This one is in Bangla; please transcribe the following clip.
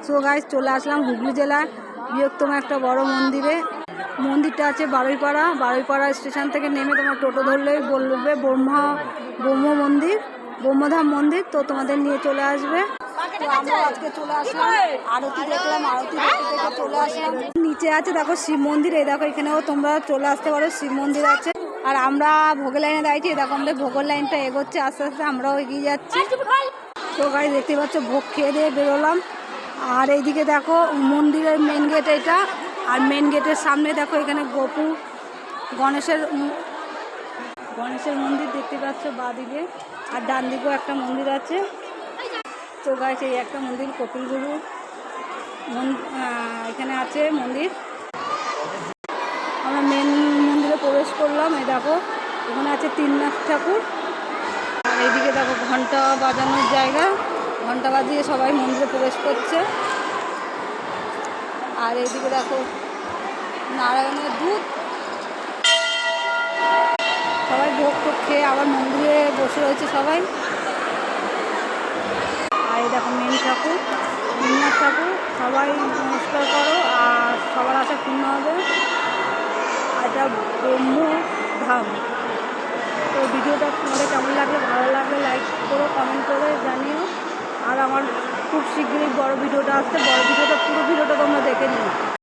সো গাইস চলে আসলাম হুগলি জেলার বৃহত্তম একটা বড় মন্দিরে। মন্দিরটা আছে বারুইপাড়া স্টেশন থেকে নেমে তোমার টোটো ধরলেই বলবে ব্রহ্মধাম মন্দির, তো তোমাদের নিয়ে চলে আসবে। তো আমরা আজকে চলে আসলাম, আরতি দেখলাম, আরতি দেখতে চলে আসলাম। নিচে আছে দেখো শিব মন্দির, এই দেখো এখানেও তোমরা চলে আসতে পারো, শিব মন্দির আছে। আর আমরা ভোগের লাইনে দাঁড়িয়েছি, দেখো আমাদের ভোগের লাইনটা এগোচ্ছে আস্তে আস্তে, আমরাও এগিয়ে যাচ্ছি। তো গাইস দেখতে পাচ্ছ ভোগ খেয়ে দিয়ে বেরোলাম। আর এইদিকে দেখো মন্দিরের মেন গেট এটা, আর মেন গেটের সামনে দেখো এখানে গোপু গণেশের মন্দির দেখতে পাচ্ছ বাঁদিকে, আর ডান দিকেও একটা মন্দির আছে। তো গাইস এই একটা মন্দির কপিলগুরু এখানে আছে মন্দির। আমরা মেন মন্দিরে প্রবেশ করলাম, এই দেখো এখানে আছে তিননাথ ঠাকুর। আর এইদিকে দেখো ঘন্টা বাজানোর জায়গা, ঘন্টা বাজিয়ে সবাই মন্দিরে প্রবেশ করছে। আর এইদিকে দেখো নারায়ণের দুধ, সবাই ভোগ টোগ খেয়ে আবার মন্দিরে বসে রয়েছে সবাই। আর এই দেখো মেন ঠাকুর তিননাথ ঠাকুর, সবাই নমস্কার করো আর সবার আশা পূর্ণ হবে। আর এটা ব্রহ্মধাম। তো ভিডিওটা তোমাদের কেমন লাগলে, ভালো লাগলে লাইক করো, কমেন্ট করে জানিও। আর আমার খুব শীঘ্রই বড় ভিডিওটা আসছে, বড় ভিডিওটা পুরো ভিডিওটা তোমরা দেখে নিও।